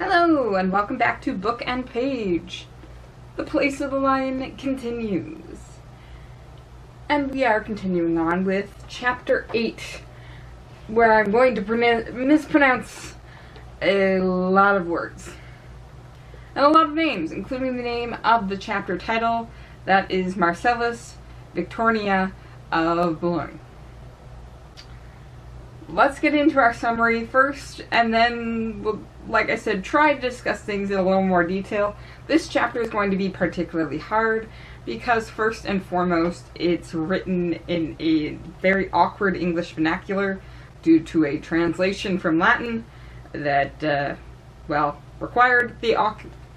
Hello, and welcome back to Book and Page. The Place of the Lion continues. And we are continuing on with Chapter 8, where I'm going to mispronounce a lot of words. And a lot of names, including the name of the chapter title, that is Marcellus Victorina of Boulogne. Let's get into our summary first, and then we'll, like I said, try to discuss things in a little more detail. This chapter is going to be particularly hard because, first and foremost, it's written in a very awkward English vernacular due to a translation from Latin that, required the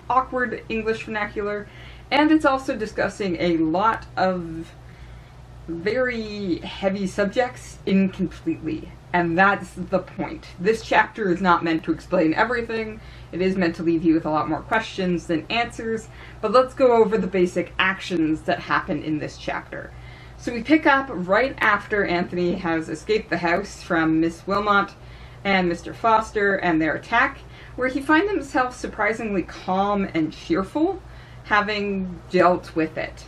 awkward English vernacular, and it's also discussing a lot of very heavy subjects incompletely. And that's the point. This chapter is not meant to explain everything. It is meant to leave you with a lot more questions than answers. But let's go over the basic actions that happen in this chapter. So we pick up right after Anthony has escaped the house from Miss Wilmot and Mr. Foster and their attack, where he finds himself surprisingly calm and cheerful, having dealt with it.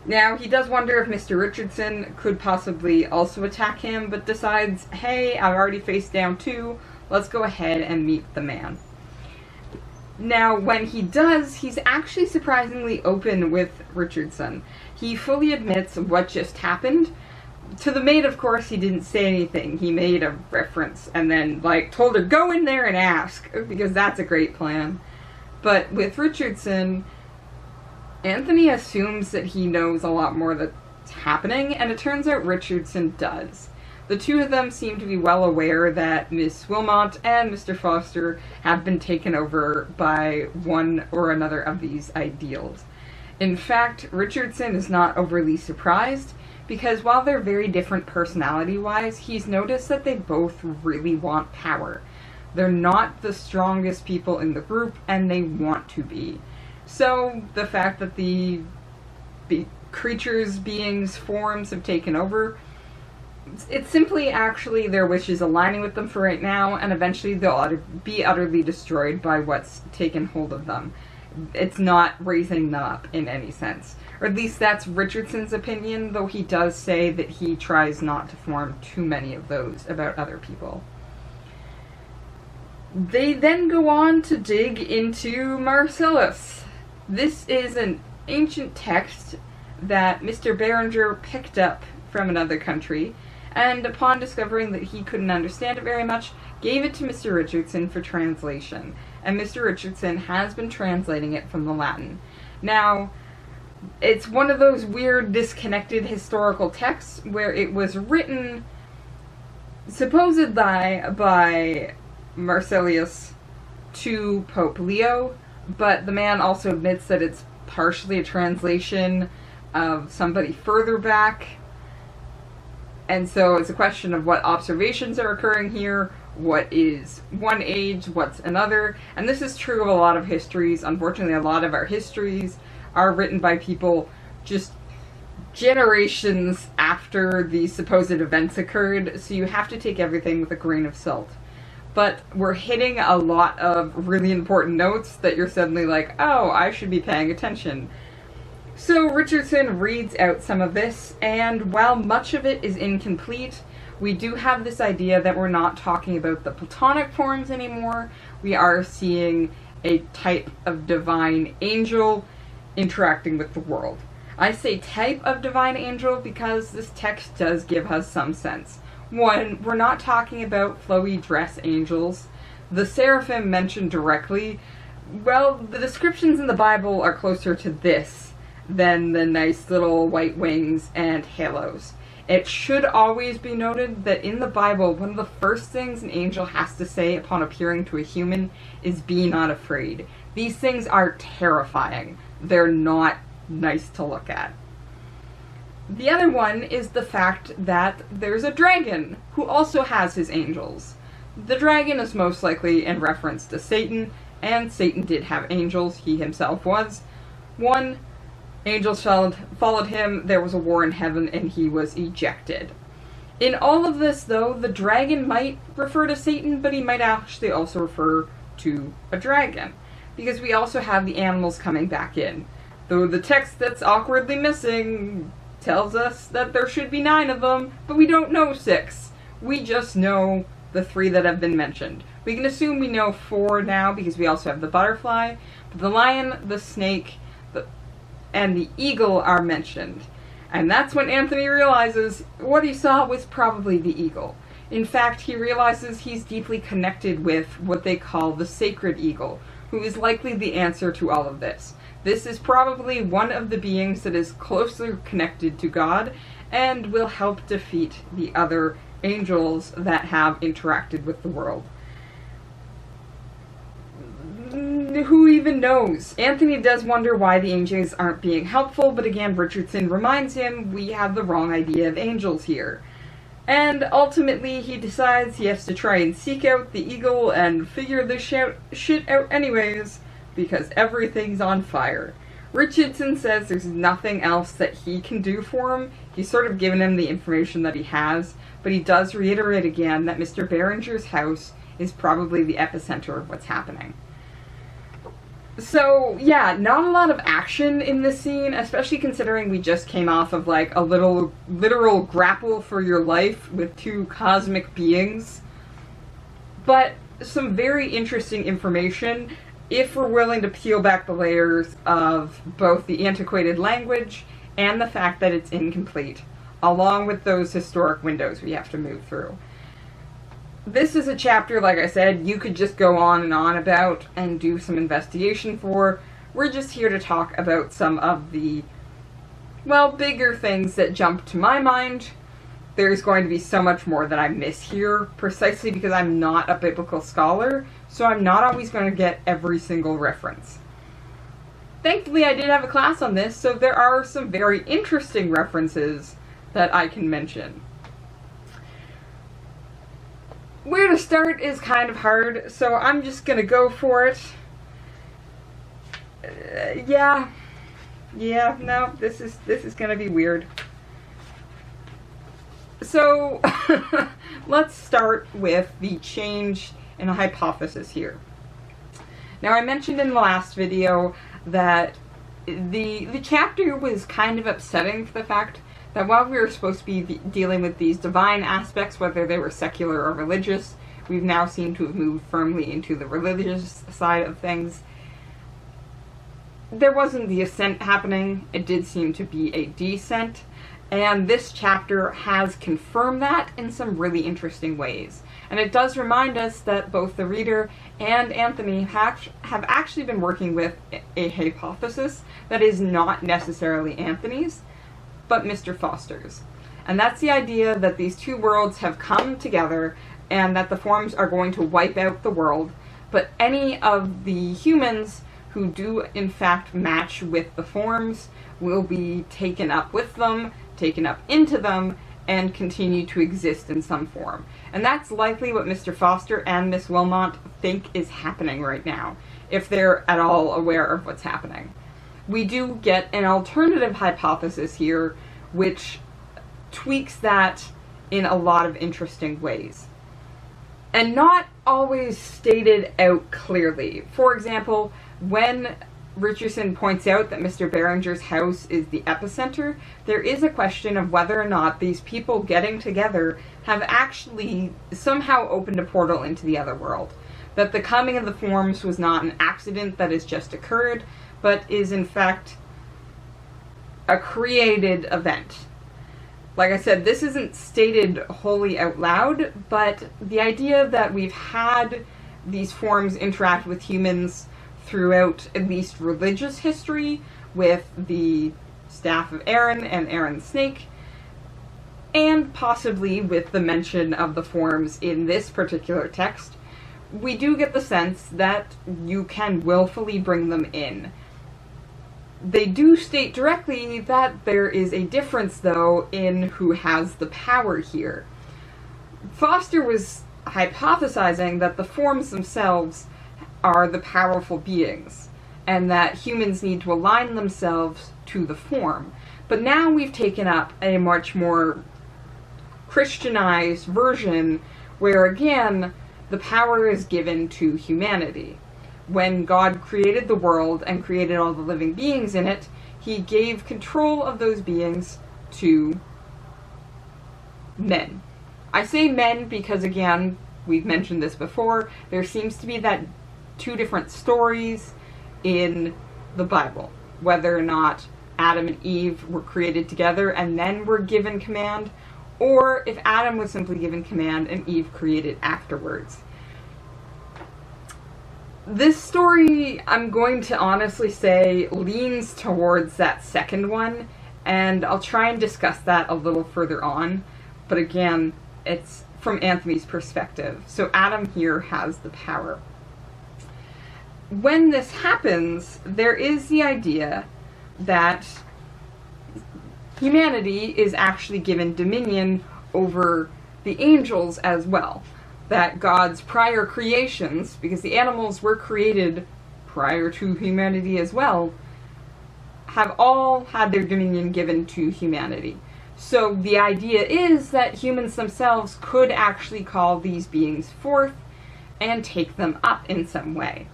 Now, he does wonder if Mr. Richardson could possibly also attack him, but decides, hey, I've already faced down two, let's go ahead and meet the man. Now, when he does, he's actually surprisingly open with Richardson. He fully admits what just happened. To the maid, of course, he didn't say anything. He made a reference and then, told her, go in there and ask, because that's a great plan. But with Richardson, Anthony assumes that he knows a lot more that's happening, and it turns out Richardson does. The two of them seem to be well aware that Miss Wilmot and Mr. Foster have been taken over by one or another of these ideals. In fact, Richardson is not overly surprised, because while they're very different personality-wise, he's noticed that they both really want power. They're not the strongest people in the group, and they want to be. So, the fact that the creatures, beings, forms have taken over, it's simply actually their wishes aligning with them for right now, and eventually they'll be utterly destroyed by what's taken hold of them. It's not raising them up in any sense. Or at least that's Richardson's opinion, though he does say that he tries not to form too many of those about other people. They then go on to dig into Marcellus. This is an ancient text that Mr. Beringer picked up from another country, and upon discovering that he couldn't understand it very much, gave it to Mr. Richardson for translation. And Mr. Richardson has been translating it from the Latin. Now, it's one of those weird, disconnected historical texts where it was written supposedly by Marcellus to Pope Leo, but the man also admits that it's partially a translation of somebody further back. And so it's a question of what observations are occurring here, what is one age, what's another. And this is true of a lot of histories. Unfortunately, a lot of our histories are written by people just generations after the supposed events occurred, so you have to take everything with a grain of salt. But we're hitting a lot of really important notes that you're suddenly like, oh, I should be paying attention. So Richardson reads out some of this, and while much of it is incomplete, we do have this idea that we're not talking about the Platonic forms anymore. We are seeing a type of divine angel interacting with the world. I say type of divine angel because this text does give us some sense. One, we're not talking about flowy dress angels. The seraphim mentioned directly, well, the descriptions in the Bible are closer to this than the nice little white wings and halos. It should always be noted that in the Bible, one of the first things an angel has to say upon appearing to a human is be not afraid. These things are terrifying. They're not nice to look at. The other one is the fact that there's a dragon who also has his angels. The dragon is most likely in reference to Satan, and Satan did have angels, he himself was one. Angels followed him, there was a war in heaven, and he was ejected. In all of this, though, the dragon might refer to Satan, but he might actually also refer to a dragon. Because we also have the animals coming back in. Though the text that's awkwardly missing tells us that there should be 9 of them, but we don't know 6. We just know the 3 that have been mentioned. We can assume we know 4 now because we also have the butterfly, but the lion, the snake, and the eagle are mentioned. And that's when Anthony realizes what he saw was probably the eagle. In fact, he realizes he's deeply connected with what they call the sacred eagle, who is likely the answer to all of this. This is probably one of the beings that is closely connected to God and will help defeat the other angels that have interacted with the world. Who even knows? Anthony does wonder why the angels aren't being helpful, but again, Richardson reminds him we have the wrong idea of angels here. And ultimately, he decides he has to try and seek out the eagle and figure this shit out anyways, because everything's on fire. Richardson says there's nothing else that he can do for him. He's sort of given him the information that he has, but he does reiterate again that Mr. Berenger's house is probably the epicenter of what's happening. So, yeah, not a lot of action in this scene, especially considering we just came off of, like, a literal grapple for your life with 2 cosmic beings. But some very interesting information if we're willing to peel back the layers of both the antiquated language and the fact that it's incomplete, along with those historic windows we have to move through. This is a chapter, like I said, you could just go on and on about and do some investigation for. We're just here to talk about some of the, well, bigger things that jump to my mind. There's going to be so much more that I miss here, precisely because I'm not a biblical scholar, so I'm not always going to get every single reference. Thankfully, I did have a class on this, so there are some very interesting references that I can mention. Where to start is kind of hard, so I'm just gonna go for it. No, this is gonna be weird. So, let's start with the change in a hypothesis here. Now, I mentioned in the last video that the chapter was kind of upsetting for the fact that while we were supposed to be dealing with these divine aspects, whether they were secular or religious, we've now seemed to have moved firmly into the religious side of things. There wasn't the ascent happening, it did seem to be a descent, and this chapter has confirmed that in some really interesting ways. And it does remind us that both the reader and Anthony have actually been working with a hypothesis that is not necessarily Anthony's, but Mr. Foster's. And that's the idea that these 2 worlds have come together and that the forms are going to wipe out the world, but any of the humans who do in fact match with the forms will be taken up with them, taken up into them, and continue to exist in some form. And that's likely what Mr. Foster and Miss Wilmot think is happening right now, if they're at all aware of what's happening. We do get an alternative hypothesis here, which tweaks that in a lot of interesting ways. And not always stated out clearly. For example, when Richardson points out that Mr. Berenger's house is the epicenter, there is a question of whether or not these people getting together have actually somehow opened a portal into the other world. That the coming of the forms was not an accident that has just occurred, but is in fact a created event. Like I said, this isn't stated wholly out loud, but the idea that we've had these forms interact with humans throughout at least religious history, with the staff of Aaron and Aaron's snake, and possibly with the mention of the forms in this particular text, we do get the sense that you can willfully bring them in. They do state directly that there is a difference, though, in who has the power here. Foster was hypothesizing that the forms themselves are the powerful beings, and that humans need to align themselves to the form. But now we've taken up a much more Christianized version, where again, the power is given to humanity. When God created the world and created all the living beings in it, he gave control of those beings to men. I say men because, again, we've mentioned this before, there seems to be that two different stories in the Bible. Whether or not Adam and Eve were created together and then were given command, or if Adam was simply given command and Eve created afterwards. This story, I'm going to honestly say, leans towards that second one, and I'll try and discuss that a little further on. But again, it's from Anthony's perspective. So Adam here has the power. When this happens, there is the idea that humanity is actually given dominion over the angels as well. That God's prior creations, because the animals were created prior to humanity as well, have all had their dominion given to humanity. So the idea is that humans themselves could actually call these beings forth and take them up in some way.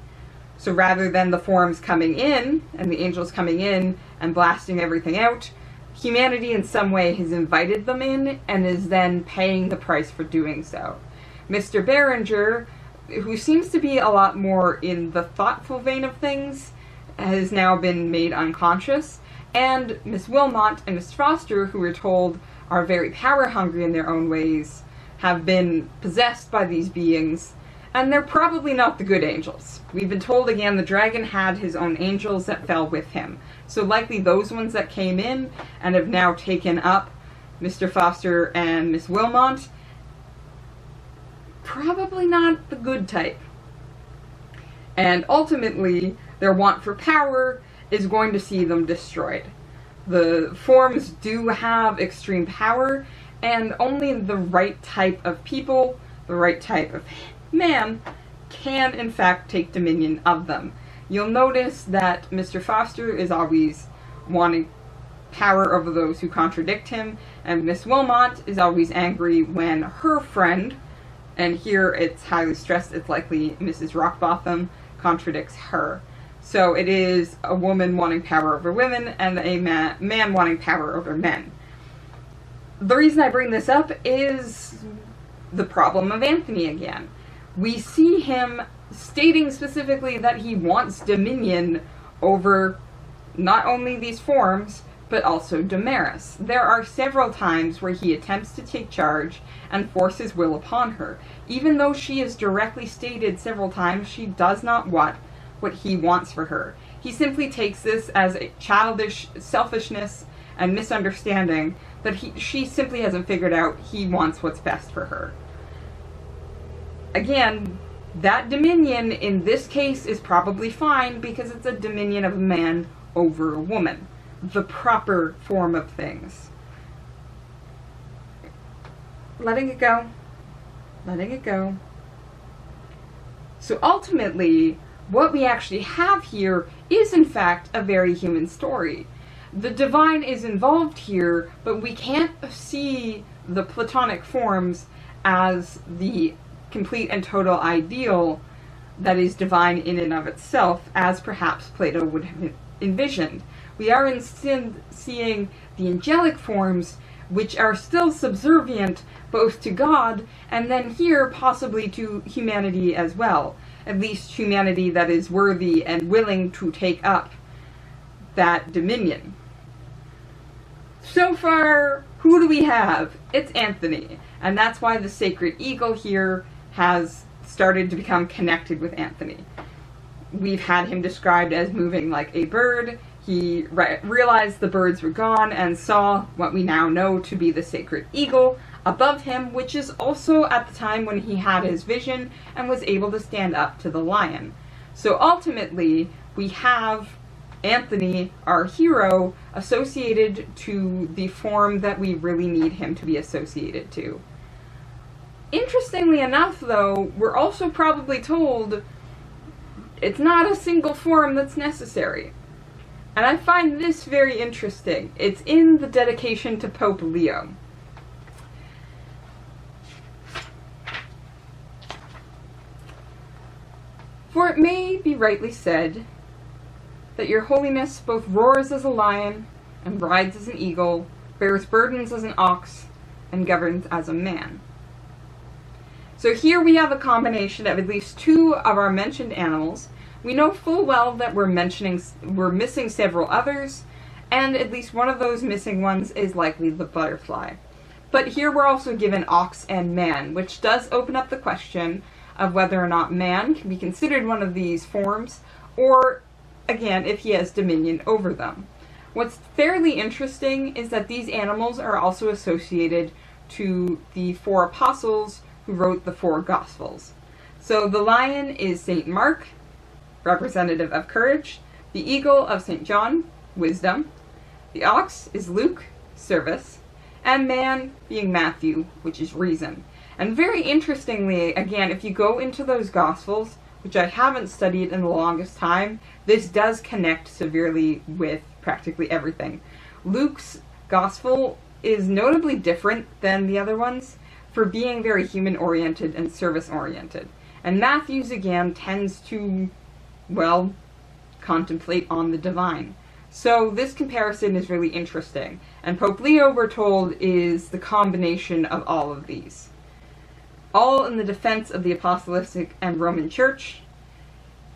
So rather than the forms coming in and the angels coming in and blasting everything out, humanity in some way has invited them in and is then paying the price for doing so. Mr. Behringer, who seems to be a lot more in the thoughtful vein of things, has now been made unconscious, and Miss Wilmot and Miss Foster, who we're told are very power-hungry in their own ways, have been possessed by these beings, and they're probably not the good angels. We've been told again the dragon had his own angels that fell with him, so likely those ones that came in and have now taken up Mr. Foster and Miss Wilmot, probably not the good type. And ultimately, their want for power is going to see them destroyed. The forms do have extreme power, and only the right type of people, the right type of man, can in fact take dominion of them. You'll notice that Mr. Foster is always wanting power over those who contradict him, and Miss Wilmot is always angry when her friend, and here it's highly stressed, it's likely Mrs. Rockbotham, contradicts her. So it is a woman wanting power over women and a man wanting power over men. The reason I bring this up is the problem of Anthony again. We see him stating specifically that he wants dominion over not only these forms, but also Damaris. There are several times where he attempts to take charge and force his will upon her, even though she has directly stated several times she does not want what he wants for her. He simply takes this as a childish selfishness and misunderstanding that she simply hasn't figured out he wants what's best for her. Again, that dominion in this case is probably fine because it's a dominion of a man over a woman. The proper form of things. Letting it go. Letting it go. So ultimately, what we actually have here is in fact a very human story. The divine is involved here, but we can't see the Platonic forms as the complete and total ideal that is divine in and of itself, as perhaps Plato would have envisioned. We are instead seeing the angelic forms, which are still subservient both to God and then here possibly to humanity as well. At least humanity that is worthy and willing to take up that dominion. So far, who do we have? It's Anthony. And that's why the sacred eagle here has started to become connected with Anthony. We've had him described as moving like a bird. He realized the birds were gone and saw what we now know to be the sacred eagle above him, which is also at the time when he had his vision and was able to stand up to the lion. So ultimately, we have Anthony, our hero, associated to the form that we really need him to be associated to. Interestingly enough, though, we're also probably told it's not a single form that's necessary. And I find this very interesting. It's in the dedication to Pope Leo. For it may be rightly said that your holiness both roars as a lion, and rides as an eagle, bears burdens as an ox, and governs as a man. So here we have a combination of at least two of our mentioned animals. We know full well that we're missing several others, and at least one of those missing ones is likely the butterfly. But here we're also given ox and man, which does open up the question of whether or not man can be considered one of these forms, or, again, if he has dominion over them. What's fairly interesting is that these animals are also associated to the four apostles who wrote the four Gospels. So the lion is St. Mark, representative of courage, the eagle of St. John, wisdom, the ox is Luke, service, and man being Matthew, which is reason. And very interestingly, again, if you go into those Gospels, which I haven't studied in the longest time, this does connect severely with practically everything. Luke's Gospel is notably different than the other ones for being very human-oriented and service-oriented. And Matthew's, again, tends to, well, contemplate on the divine. So this comparison is really interesting. And Pope Leo, we're told, is the combination of all of these. All in the defense of the Apostolic and Roman Church,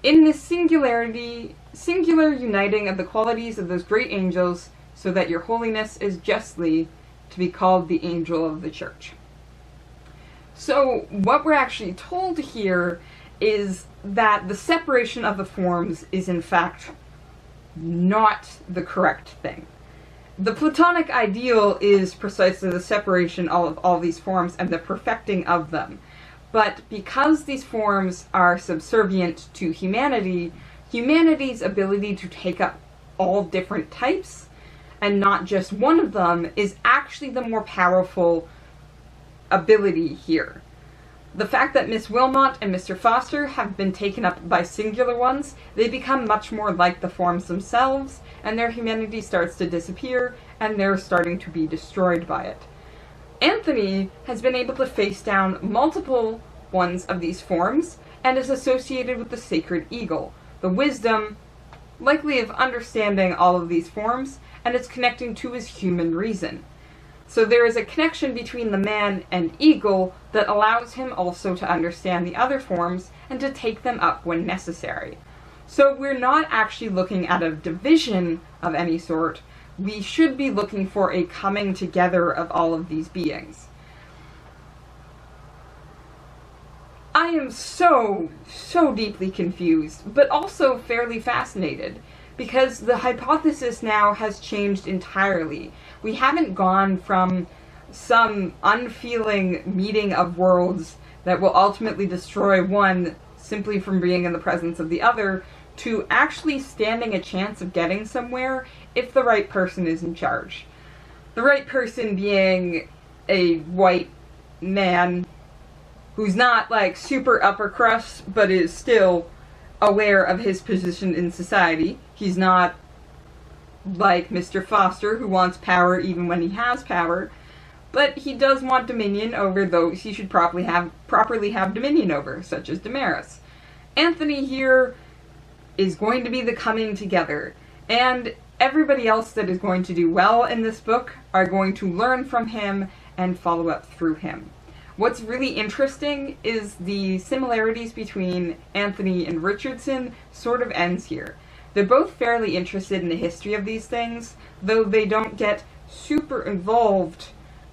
in this singular uniting of the qualities of those great angels, so that your holiness is justly to be called the angel of the Church. So what we're actually told here is that the separation of the forms is in fact not the correct thing. The Platonic ideal is precisely the separation of all these forms and the perfecting of them. But because these forms are subservient to humanity, humanity's ability to take up all different types, and not just one of them, is actually the more powerful ability here. The fact that Miss Wilmot and Mr. Foster have been taken up by singular ones, they become much more like the forms themselves, and their humanity starts to disappear, and they're starting to be destroyed by it. Anthony has been able to face down multiple ones of these forms, and is associated with the sacred eagle, the wisdom, likely of understanding all of these forms, and it's connecting to his human reason. So there is a connection between the man and eagle that allows him also to understand the other forms and to take them up when necessary. So we're not actually looking at a division of any sort. We should be looking for a coming together of all of these beings. I am so deeply confused, but also fairly fascinated, because the hypothesis now has changed entirely. We haven't gone from some unfeeling meeting of worlds that will ultimately destroy one simply from being in the presence of the other, to actually standing a chance of getting somewhere if the right person is in charge. The right person being a white man who's not like super upper crust, but is still aware of his position in society. He's not like Mr. Foster, who wants power even when he has power, but he does want dominion over those he should properly have dominion over, such as Damaris. Anthony here is going to be the coming together, and everybody else that is going to do well in this book are going to learn from him and follow up through him. What's really interesting is the similarities between Anthony and Richardson sort of ends here. They're both fairly interested in the history of these things, though they don't get super involved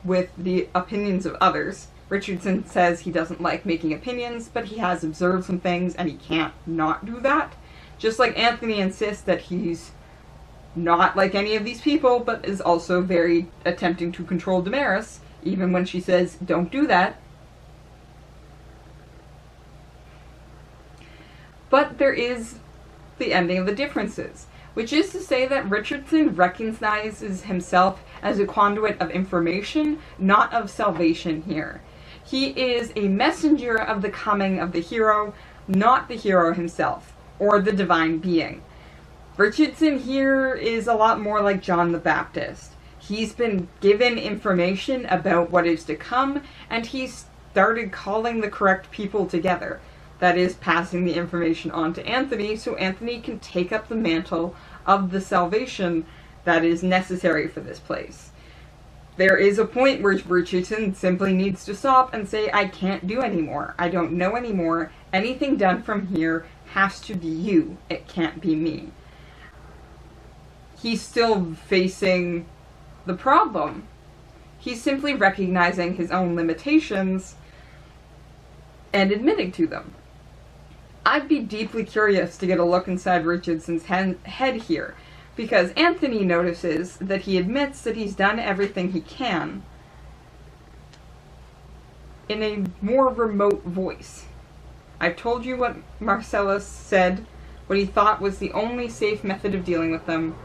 with the opinions of others. Richardson says he doesn't like making opinions, but he has observed some things and he can't not do that. Just like Anthony insists that he's not like any of these people, but is also very attempting to control Damaris, even when she says, don't do that. But there is the ending of the differences, which is to say that Richardson recognizes himself as a conduit of information, not of salvation here. He is a messenger of the coming of the hero, not the hero himself, or the divine being. Richardson here is a lot more like John the Baptist. He's been given information about what is to come, and he's started calling the correct people together. that is passing the information on to Anthony so Anthony can take up the mantle of the salvation that is necessary for this place. There is a point where Richardson simply needs to stop and say, I can't do anymore. I don't know anymore. Anything done from here has to be you. It can't be me. He's still facing the problem. He's simply recognizing his own limitations and admitting to them. I'd be deeply curious to get a look inside Richardson's head here, because Anthony notices that he admits that he's done everything he can in a more remote voice. I've told you what Marcellus said, what he thought was the only safe method of dealing with them.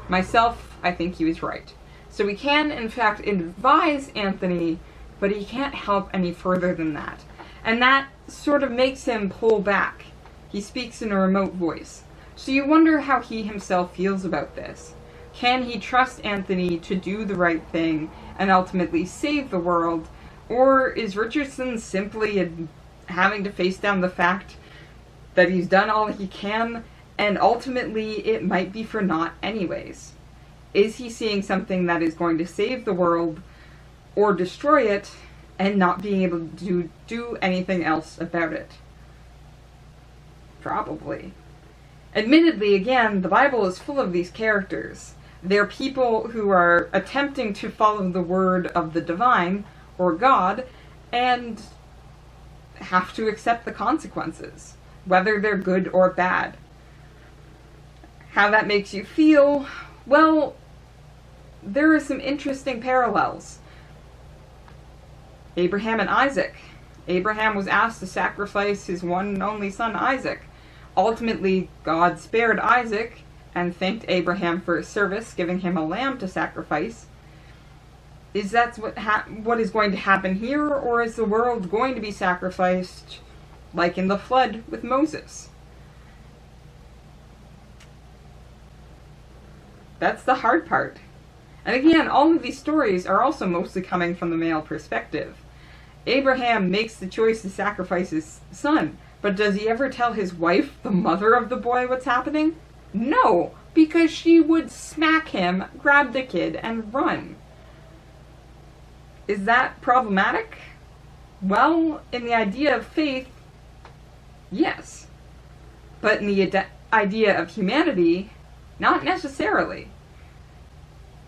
Myself, I think he was right. So we can, in fact, advise Anthony, but he can't help any further than that. And that sort of makes him pull back. He speaks in a remote voice. So you wonder how he himself feels about this. Can he trust Anthony to do the right thing and ultimately save the world? Or is Richardson simply having to face down the fact that he's done all he can and ultimately it might be for naught anyways? Is he seeing something that is going to save the world or destroy it and not being able to do anything else about it? Probably. Admittedly, again, the Bible is full of these characters. They're people who are attempting to follow the word of the divine, or God, and have to accept the consequences, whether they're good or bad. How that makes you feel? Well, there are some interesting parallels. Abraham and Isaac. Abraham was asked to sacrifice his one and only son, Isaac. Ultimately, God spared Isaac and thanked Abraham for his service, giving him a lamb to sacrifice. Is that what is going to happen here, or is the world going to be sacrificed like in the flood with Moses? That's the hard part. And again, all of these stories are also mostly coming from the male perspective. Abraham makes the choice to sacrifice his son, but does he ever tell his wife, the mother of the boy, what's happening? No, because she would smack him, grab the kid, and run. Is that problematic? Well, in the idea of faith, yes. But in the idea of humanity, not necessarily.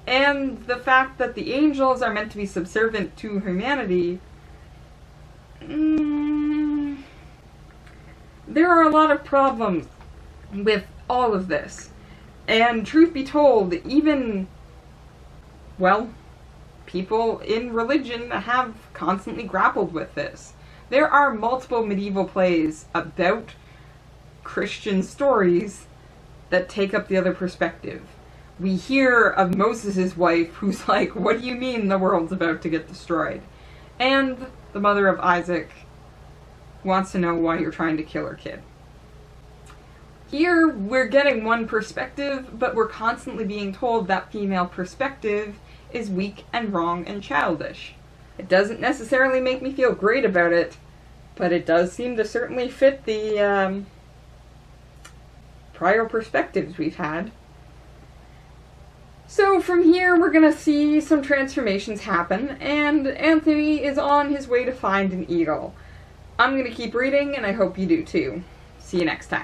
And the fact that the angels are meant to be subservient to humanity, there are a lot of problems with all of this. And truth be told, even, well, people in religion have constantly grappled with this. There are multiple medieval plays about Christian stories that take up the other perspective. We hear of Moses' wife who's like, what do you mean the world's about to get destroyed? And the mother of Isaac wants to know why you're trying to kill her kid. Here, we're getting one perspective, but we're constantly being told that female perspective is weak and wrong and childish. It doesn't necessarily make me feel great about it, but it does seem to certainly fit the prior perspectives we've had. So from here, we're going to see some transformations happen, and Anthony is on his way to find an eagle. I'm going to keep reading, and I hope you do too. See you next time.